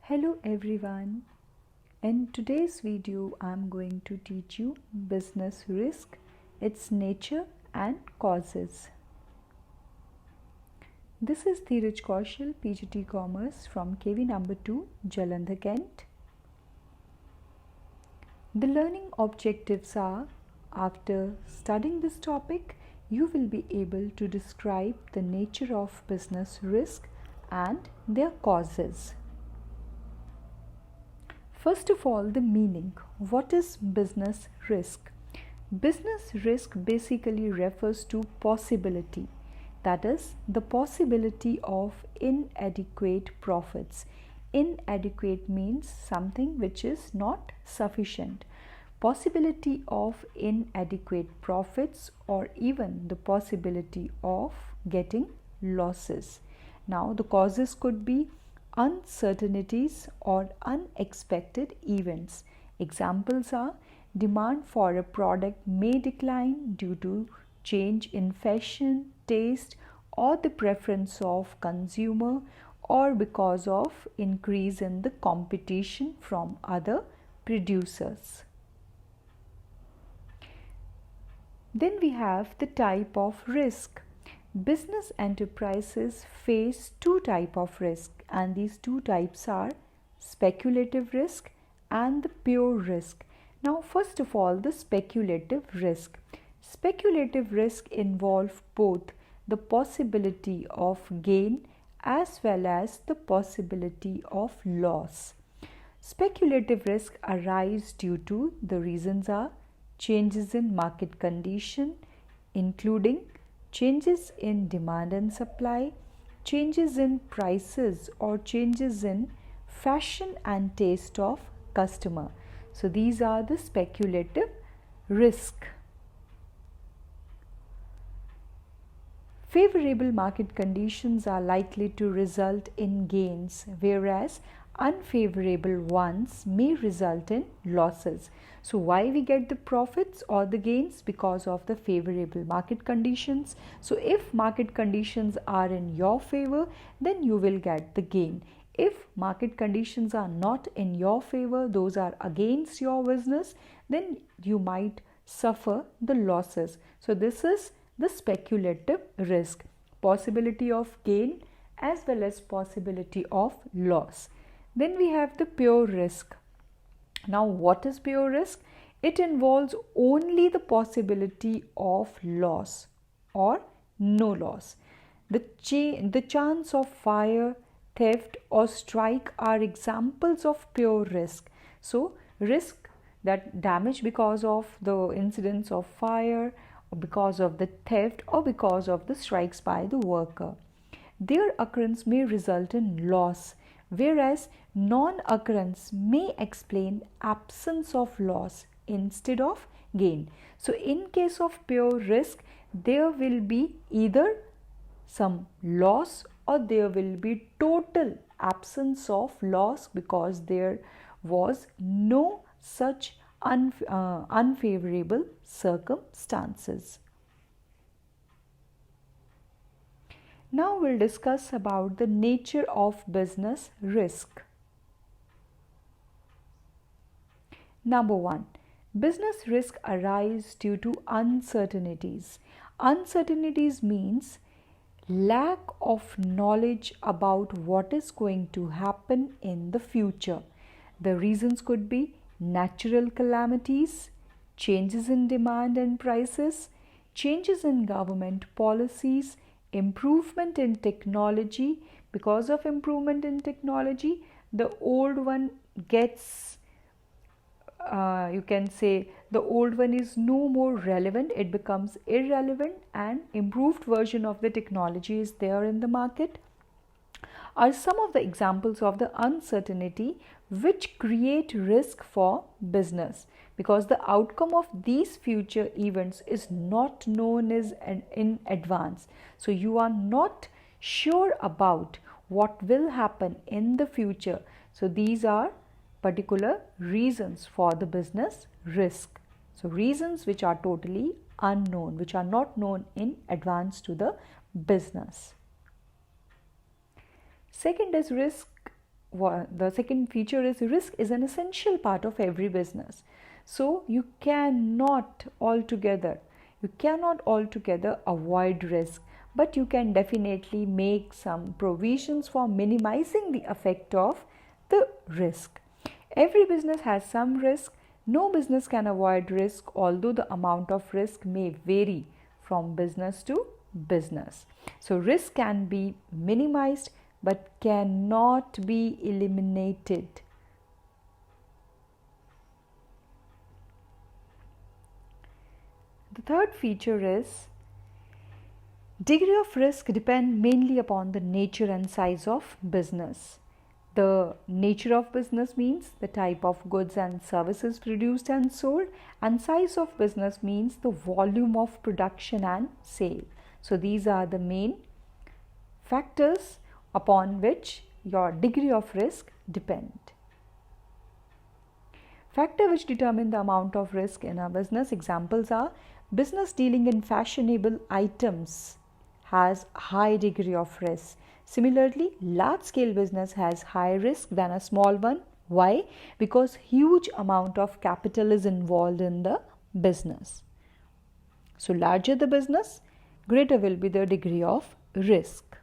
Hello everyone. In today's video, I'm going to teach you business risk, its nature and causes. This is Dheeraj Kaushal, PGT Commerce from KV number 2, Jalandhar, Kent. The learning objectives are, after studying this topic, you will be able to describe the nature of business risk and their causes. First of all, the meaning. What is business risk? Business risk basically refers to possibility, that is, the possibility of inadequate profits. Inadequate means something which is not sufficient. Possibility of inadequate profits, or even the possibility of getting losses. Now, the causes could be uncertainties or unexpected events. Examples are: demand for a product may decline due to change in fashion, taste, or the preference of consumer, or because of increase in the competition from other producers. Then we have the type of risk. Business enterprises face two types of risk, and these two types are speculative risk and the pure risk. Now, first of all, the speculative risk. Speculative risk involves both the possibility of gain as well as the possibility of loss. Speculative risk arise due to, the reasons are, changes in market condition, including changes in demand and supply, changes in prices, or changes in fashion and taste of customer. So these are the speculative risk. Favorable market conditions are likely to result in gains, whereas unfavorable ones may result in losses. So why we get the profits or the gains? Because of the favorable market conditions. So if market conditions are in your favor, then you will get the gain. If market conditions are not in your favor, those are against your business, then you might suffer the losses. So this is the speculative risk, possibility of gain as well as possibility of loss. Then we have the pure risk. Now, what is pure risk? It involves only the possibility of loss or no loss. The chance of fire, theft, or strike are examples of pure risk. So, risk that damage because of the incidents of fire, or because of the theft, or because of the strikes by the worker. Their occurrence may result in loss, whereas non-occurrence may explain absence of loss instead of gain. So in case of pure risk, there will be either some loss or there will be total absence of loss because there was no such unfavorable circumstances. Now we'll discuss about the nature of business risk. Number 1. Business risk arise due to uncertainties. Uncertainties means lack of knowledge about what is going to happen in the future. The reasons could be natural calamities, changes in demand and prices, changes in government policies, improvement in technology. Because of improvement in technology, the old one gets, you can say, the old one is no more relevant, it becomes irrelevant, and improved version of the technology is there in the market, are some of the examples of the uncertainty which create risk for business, because the outcome of these future events is not known as in advance. So you are not sure about what will happen in the future. So these are particular reasons for the business risk. So reasons which are totally unknown, which are not known in advance to the business. Second is risk the second feature is risk is an essential part of every business. So you cannot altogether avoid risk, but you can definitely make some provisions for minimizing the effect of the risk. Every business has some risk. No business can avoid risk, although the amount of risk may vary from business to business. So risk can be minimized but cannot be eliminated. The third feature is degree of risk depend mainly upon the nature and size of business. The nature of business means the type of goods and services produced and sold, and size of business means the volume of production and sale. So these are the main factors upon which your degree of risk depend. Factors which determine the amount of risk in a business examples are business dealing in fashionable items has high degree of risk. Similarly, large-scale business has high risk than a small one. Why? Because huge amount of capital is involved in the business. So larger the business, greater will be the degree of risk.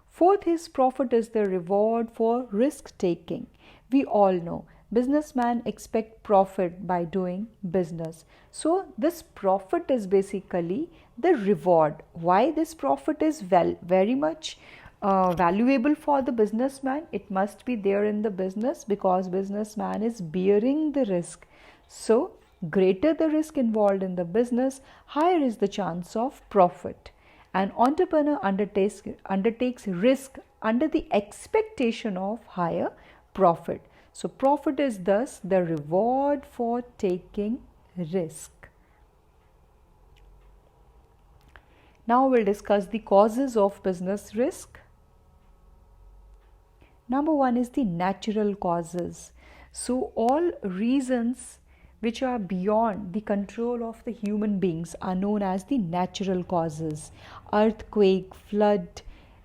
Fourth is profit is the reward for risk taking. We all know businessmen expect profit by doing business. So this profit is basically the reward. Why this profit is very much valuable for the businessman? It must be there in the business because businessman is bearing the risk. So greater the risk involved in the business, higher is the chance of profit. An entrepreneur undertakes risk under the expectation of higher profit. So profit is thus the reward for taking risk. Now we'll discuss the causes of business risk. Number one is the natural causes. So all reasons which are beyond the control of the human beings are known as the natural causes. Earthquake, flood,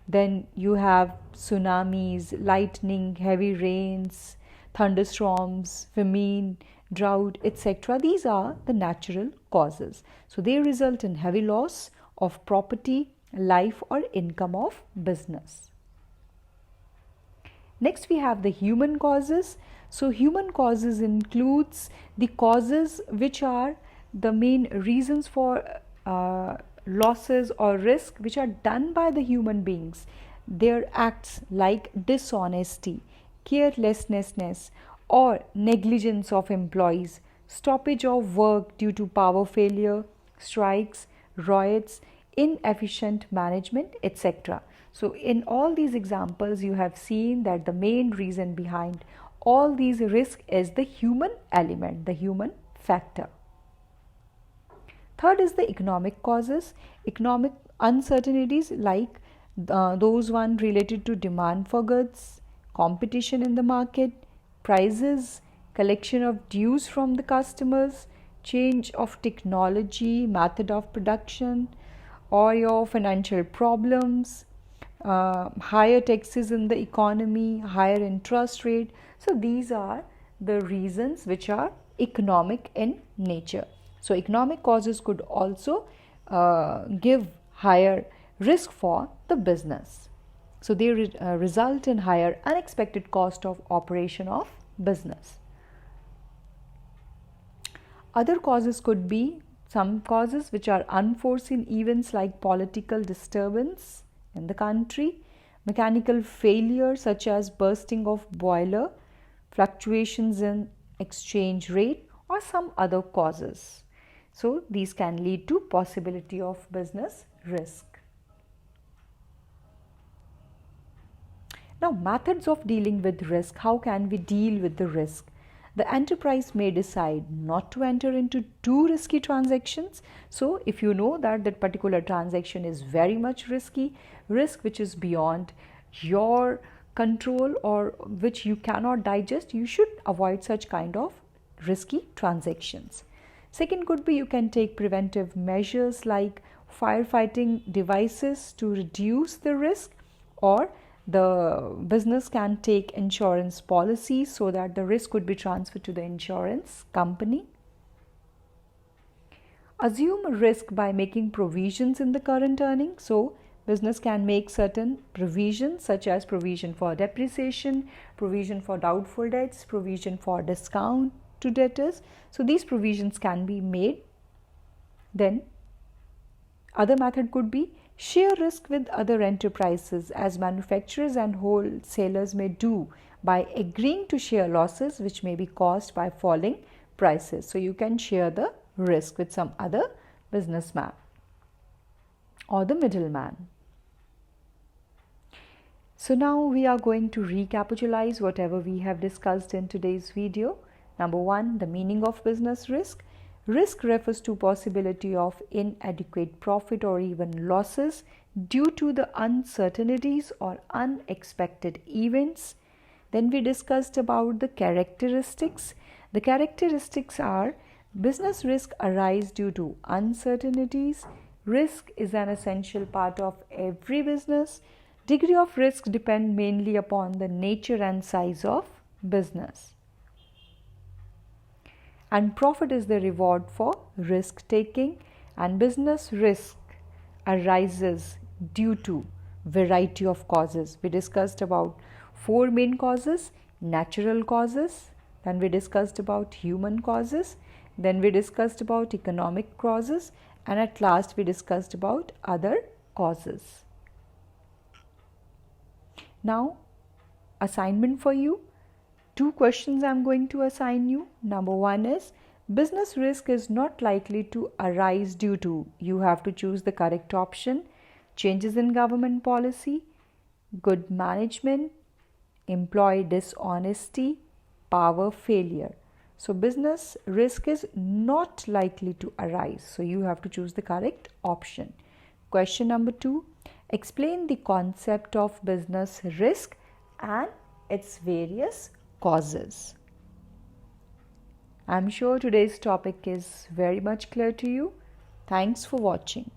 then you have tsunamis, lightning, heavy rains, thunderstorms, famine, drought, etc. These are the natural causes. So they result in heavy loss of property, life or income of business. Next we have the human causes. So human causes includes the causes which are the main reasons for losses or risk which are done by the human beings. Their acts like dishonesty, carelessness or negligence of employees, stoppage of work due to power failure, strikes, riots, inefficient management, etc. So in all these examples you have seen that the main reason behind all these risks is the human element, the human factor. Third is the economic causes. Economic uncertainties like those one related to demand for goods, competition in the market, prices, collection of dues from the customers, change of technology, method of production, or your financial problems, higher taxes in the economy, higher interest rate. So these are the reasons which are economic in nature. So economic causes could also give higher risk for the business. So they result in higher unexpected cost of operation of business. Other causes could be some causes which are unforeseen events like political disturbance in the country, mechanical failure such as bursting of boiler, fluctuations in exchange rate or some other causes. So these can lead to possibility of business risk. Now methods of dealing with risk. How can we deal with the risk? The enterprise may decide not to enter into too risky transactions. So if you know that that particular transaction is very much risky, risk which is beyond your control or which you cannot digest, you should avoid such kind of risky transactions. Second could be you can take preventive measures like firefighting devices to reduce the risk, or The business can take insurance policies so that the risk could be transferred to the insurance company. Assume risk by making provisions in the current earnings. So business can make certain provisions such as provision for depreciation, provision for doubtful debts, provision for discount to debtors. So these provisions can be made. Then other method could be share risk with other enterprises, as manufacturers and wholesalers may do by agreeing to share losses which may be caused by falling prices. So you can share the risk with some other businessman or the middleman. So now we are going to recapitalize whatever we have discussed in today's video. Number one, the meaning of business risk. Risk refers to possibility of inadequate profit or even losses due to the uncertainties or unexpected events. Then we discussed about the characteristics. The characteristics are business risk arise due to uncertainties. Risk is an essential part of every business. Degree of risk depend mainly upon the nature and size of business. And profit is the reward for risk taking, and business risk arises due to variety of causes. We discussed about 4 main causes: natural causes, then we discussed about human causes, then we discussed about economic causes, and at last we discussed about other causes. Now, assignment for you. 2 questions I am going to assign you. Number 1 is business risk is not likely to arise due to, you have to choose the correct option, changes in government policy, good management, employee dishonesty, power failure. So business risk is not likely to arise. So you have to choose the correct option. Question number 2, explain the concept of business risk and its various causes. I'm sure today's topic is very much clear to you. Thanks for watching.